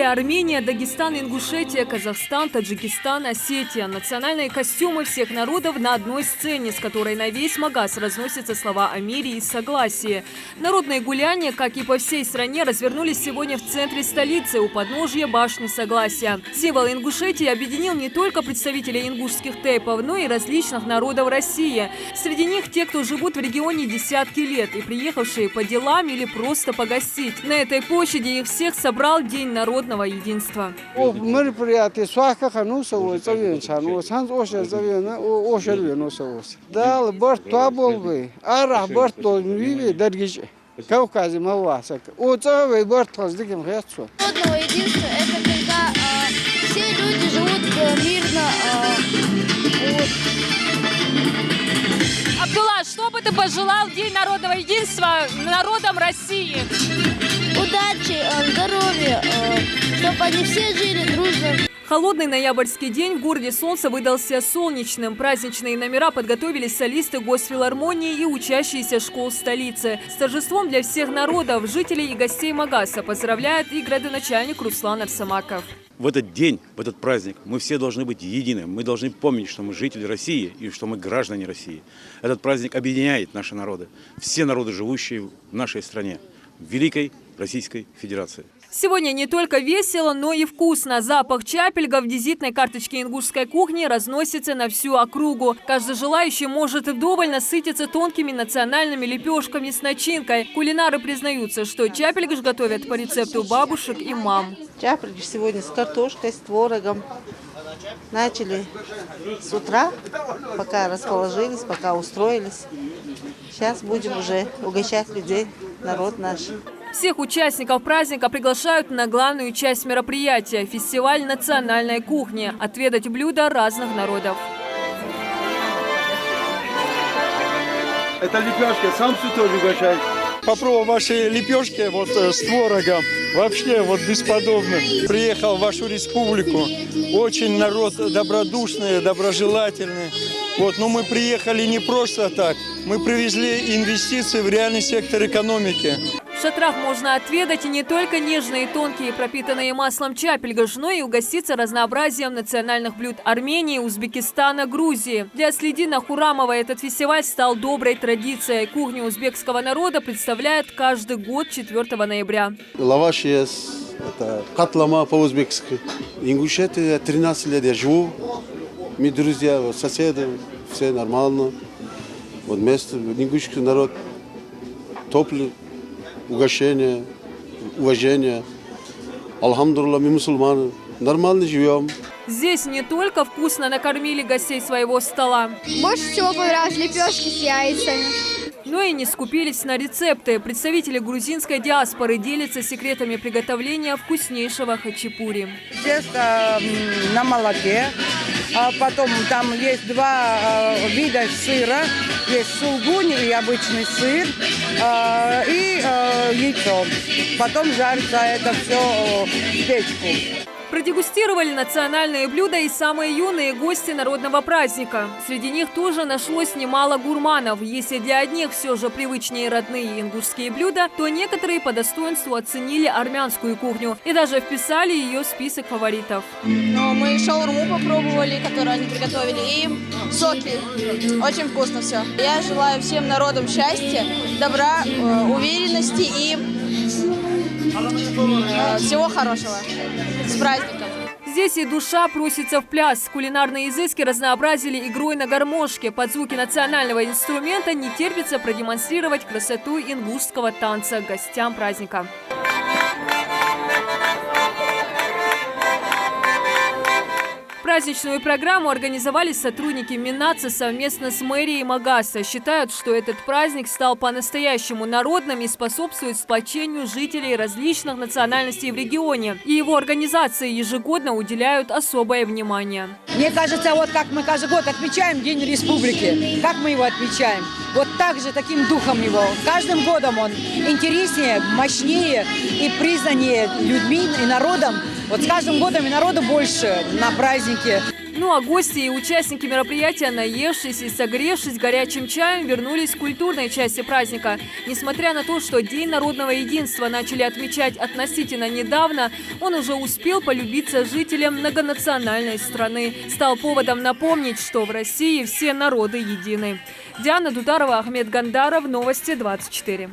Грузия, Армения, Дагестан, Ингушетия, Казахстан, Таджикистан, Осетия. Национальные костюмы всех народов на одной сцене, с которой на весь Магас разносятся слова о мире и согласии. Народные гуляния, как и по всей стране, развернулись сегодня в центре столицы, у подножья башни Согласия. Символ Ингушетии объединил не только представителей ингушских тейпов, но и различных народов России. Среди них те, кто живут в регионе десятки лет и приехавшие по делам или просто погостить. На этой площади их всех собрал День народного единства. Народного единства – это когда все люди живут мирно. Абдулла, что бы ты пожелал в День народного единства народам России? Удачи, здоровья, чтобы они все жили дружно. Холодный ноябрьский день в городе Солнца выдался солнечным. Праздничные номера подготовили солисты Госфилармонии и учащиеся школ столицы. С торжеством для всех народов, жителей и гостей Магаса поздравляет и градоначальник Руслан Арсамаков. В этот день, в этот праздник мы все должны быть едины. Мы должны помнить, что мы жители России и что мы граждане России. Этот праздник объединяет наши народы, все народы, живущие в нашей стране, в Великой Российской Федерации. Сегодня не только весело, но и вкусно. Запах чапельга в визитной карточке ингушской кухни разносится на всю округу. Каждый желающий может вдоволь насытиться тонкими национальными лепешками с начинкой. Кулинары признаются, что чапельгаш готовят по рецепту бабушек и мам. Чапельгаш сегодня с картошкой, с творогом. Начали с утра, пока расположились, пока устроились. Сейчас будем уже угощать людей, народ наш. Всех участников праздника приглашают на главную часть мероприятия – фестиваль национальной кухни. Отведать блюда разных народов. Это лепешки, сам тоже угощай. Попробовал ваши лепешки с творогом. Вообще бесподобно. Приехал в вашу республику. Очень народ добродушный, доброжелательный. Но мы приехали не просто так. Мы привезли инвестиции в реальный сектор экономики. В шатрах можно отведать и не только нежные, тонкие, пропитанные маслом чапельгаш, но и угоститься разнообразием национальных блюд Армении, Узбекистана, Грузии. Для Следина Хурамова этот фестиваль стал доброй традицией. Кухню узбекского народа представляет каждый год 4 ноября. Лаваш есть, это катлама по-узбекски. Ингушетия 13 лет я живу. Мы друзья, соседи, все нормально. Вместе ингушский народ топлый. Угощение, уважение. Алхамдулилlah, мы мусульмане. Нормально живем. Здесь не только вкусно накормили гостей своего стола. Больше всего понравились лепешки с яйцами. Но и не скупились на рецепты. Представители грузинской диаспоры делятся секретами приготовления вкуснейшего хачапури. Тесто на молоке. Потом там есть два вида сыра. Есть сулгунь и обычный сыр. И яйцо. Потом жарится это все в печку. Продегустировали национальные блюда и самые юные гости народного праздника. Среди них тоже нашлось немало гурманов. Если для одних все же привычнее родные ингушские блюда, то некоторые по достоинству оценили армянскую кухню и даже вписали ее в список фаворитов. Мы шаурму попробовали, которую они приготовили, и соки. Очень вкусно все. Я желаю всем народам счастья, добра, уверенности и всего хорошего. С праздником! Здесь и душа просится в пляс. Кулинарные изыски разнообразили игрой на гармошке. Под звуки национального инструмента не терпится продемонстрировать красоту ингушского танца гостям праздника. Праздничную программу организовали сотрудники Минаца совместно с мэрией Магаса. Считают, что этот праздник стал по-настоящему народным и способствует сплочению жителей различных национальностей в регионе. И его организации ежегодно уделяют особое внимание. Мне кажется, как мы каждый год отмечаем День Республики, как мы его отмечаем, так же, таким духом его. Каждым годом он интереснее, мощнее и признаннее людьми и народом. С каждым годом и народу больше на празднике. Ну а гости и участники мероприятия, наевшись и согревшись горячим чаем, вернулись к культурной части праздника. Несмотря на то, что День народного единства начали отмечать относительно недавно, он уже успел полюбиться жителям многонациональной страны. Стал поводом напомнить, что в России все народы едины. Диана Дударова, Ахмед Гандаров, Новости 24.